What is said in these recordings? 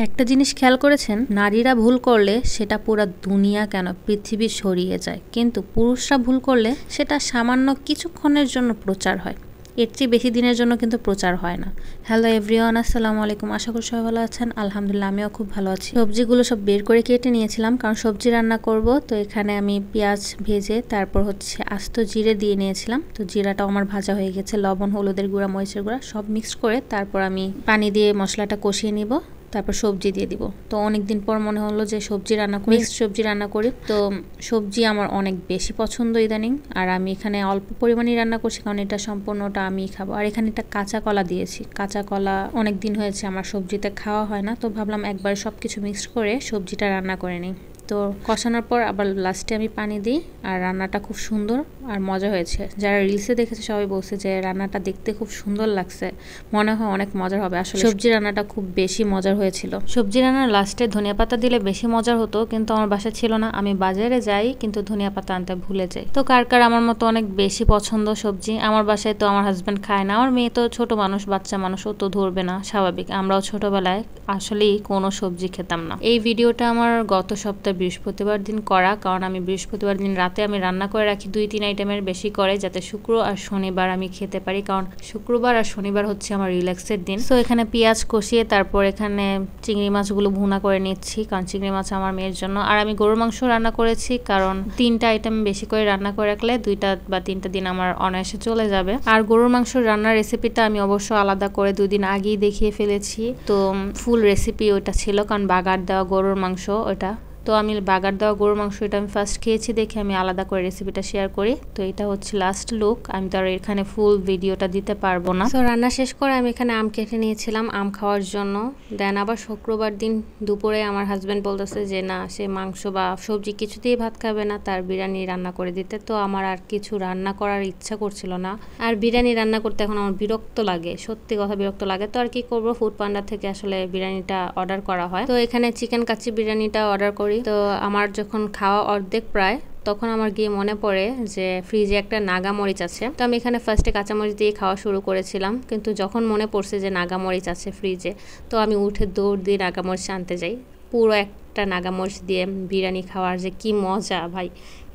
একটা জিনিস খেয়াল করেছেন, নারীরা ভুল করলে সেটা পুরো দুনিয়া কেন পৃথিবী ছড়িয়ে যায়, কিন্তু পুরুষরা ভুল করলে সেটা সামান্য কিছুক্ষণের জন্য প্রচার হয়, এর চেয়ে বেশি দিনের জন্য কিন্তু প্রচার হয় না। হ্যালো এভরিওয়ান, আসসালামু আলাইকুম। আশা করি সবাই ভালো আছেন। আলহামদুলিল্লাহ, আমিও খুব ভালো আছি। সবজিগুলো সব বের করে কেটে নিয়েছিলাম, কারণ সবজি রান্না করব। তো এখানে আমি পেঁয়াজ ভেজে তারপর আস্ত জিরে দিয়ে নিয়েছিলাম। তো জিরাটাও আমার ভাজা হয়ে গেছে। লবণ, হলুদের গুঁড়া, মরিচের গুঁড়া সব মিক্স করে তারপর আমি পানি দিয়ে মশলাটা কষিয়ে নিব, তারপর সবজি দিয়ে দিব। তো অনেকদিন পর মনে হলো যে সবজি রান্না করি, মিক্সড সবজি রান্না করি। তো সবজি আমার অনেক বেশি পছন্দ ইদানিং, আর আমি এখানে অল্প পরিমাণে রান্না করছি, কারণ এটা সম্পূর্ণটা আমি খাবো। আর এখানে একটা কাঁচা কলা দিয়েছি। কাঁচা কলা অনেক দিন হয়েছে আমার সবজিতে খাওয়া হয় না, তো ভাবলাম একবার সব কিছু মিক্সড করে সবজিটা রান্না করে নিই। তো কষানোর পর আবার লাস্টে আমি পানি দিই, আর রান্নাটা খুব সুন্দর আর মজা হয়েছে। যারা রিলসে দেখেছে সবাই বলছে যে রান্নাটা দেখতে খুব সুন্দর লাগছে, মনে হয় অনেক মজার হবে। আসলে সবজি রান্নাটা খুব বেশি মজার হয়েছিল। সবজি রান্নার লাস্টে ধনিয়া পাতা দিলে বেশি মজার হতো, কিন্তু আমার বাসায় ছিল না। আমি বাজারে যাই কিন্তু ধনিয়া পাতা আনতে ভুলে যাই। তো কার কার আমার মতো অনেক বেশি পছন্দ সবজি? আমার বাসায় তো আমার হাজব্যান্ড খায় না, আমার মেয়ে তো ছোট মানুষ, বাচ্চা মানুষ, ও তো ধরবে না, স্বাভাবিক। আমরাও ছোটবেলায় আসলেই কোনো সবজি খেতাম না। এই ভিডিওটা আমার গত সপ্তাহে বৃহস্পতিবার দিন করা, কারণ আমি বৃহস্পতিবার দিন রাতে আমি রান্না করে রাখি 2-3 আইটেমের বেশি করে, যাতে শুক্র আর শনিবার আমি খেতে পারি, কারণ শুক্রবার আর শনিবার হচ্ছে আমার রিল্যাক্সের দিন। তো এখানে পেঁয়াজ কষিয়ে তারপর এখানে চিংড়ি মাছগুলো ভুনা করে নিচ্ছি, কারণ চিংড়ি মাছ আমার মেয়ের জন্য। আর আমি গরুর মাংস রান্না করেছি, কারণ 3টা আইটেম বেশি করে রান্না করে রাখলে 2টা বা 3টা দিন আমার অনায়াসে চলে যাবে। আর গরুর মাংস রান্নার রেসিপিটা আমি অবশ্য আলাদা করে 2 দিন আগেই দেখিয়ে ফেলেছি। তো ফুল রেসিপি ওইটা ছিল, কারণ বাগার দেওয়া গরুর মাংস ওটা। তো আমি বাগার দেওয়া গরুর মাংস এটা আমি ফার্স্ট খেয়েছি দেখে আমি আলাদা করে রেসিপিটা শেয়ার করি। তো এটা হচ্ছে লাস্ট লুক, আমি তো আর এখানে ফুল ভিডিওটা দিতে পারবো না। তো রান্না শেষ করে আমি এখানে আম কেটে নিয়েছিলাম আম খাওয়ার জন্য। দেন আবার শুক্রবার দিন দুপুরে আমার হাজব্যান্ড বলতেছে যে না, সে মাংস বা সবজি কিছুতেই ভাত খাবে না, তার বিরিয়ানি রান্না করে দিতে। তো আমার আর কিছু রান্না করার ইচ্ছা করছিল না, আর বিরিয়ানি রান্না করতে এখন আমার বিরক্ত লাগে, সত্যি কথা বিরক্ত লাগে। তো আর কি করবো, ফুড পান্ডা থেকে আসলে বিরিয়ানিটা অর্ডার করা হয়। তো এখানে চিকেন কাচ্চি বিরিয়ানিটা অর্ডার করি। তো আমার যখন খাওয়া অর্ধেক প্রায়, তখন আমার গিয়ে মনে পড়ে যে ফ্রিজে একটা নাগামরিচ আছে। তো আমি এখানে ফার্স্টে কাঁচামরিচ দিয়ে খাওয়া শুরু করেছিলাম, কিন্তু যখন মনে পড়ছে যে নাগামরিচ আছে ফ্রিজে, তো আমি উঠে দৌড় দিয়ে নাগামরিচ আনতে যাই। পুরো একটা নাগামরিচ দিয়ে বিরিয়ানি খাওয়ার যে কি মজা ভাই!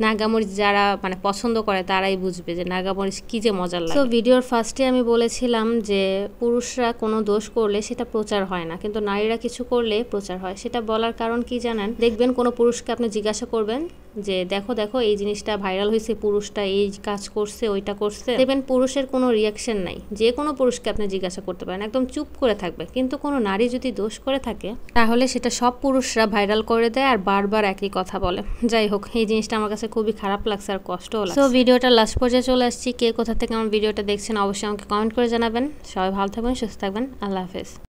নাগামরিচ যারা মানে পছন্দ করে তারাই বুঝবে যে নাগামরিচ কি যে মজার লাগে। তো ভিডিওর ফার্স্টে আমি বলেছিলাম যে পুরুষরা কোনো দোষ করলে সেটা প্রচার হয় না, কিন্তু নারীরা কিছু করলে প্রচার হয়। সেটা বলার কারণ কি জানেন? দেখবেন কোনো পুরুষকে আপনি জিজ্ঞাসা করবেন যে দেখো দেখো এই জিনিসটা ভাইরাল হয়েছে, পুরুষটা এই কাজ করছে, ওইটা করছে, দেখবেন পুরুষের কোনো রিয়াকশন নাই। যে কোনো পুরুষকে আপনি জিজ্ঞাসা করতে পারেন, একদম চুপ করে থাকবে। কিন্তু কোনো নারী যদি দোষ করে থাকে, তাহলে সেটা সব পুরুষরা ভাইরাল করে দেয় আর বারবার একই কথা বলে। যাই হোক, এই জিনিসটা আমার কাছে খুবই খারাপ লাগছে আর কষ্টও লাগছে। তো ভিডিওটা লাস্ট পর্যায়ে চলে আসছি। কে কোথা থেকে আমার ভিডিওটা দেখছেন অবশ্যই আমাকে কমেন্ট করে জানাবেন। সবাই ভালো থাকবেন, সুস্থ থাকবেন। আল্লাহ হাফেজ।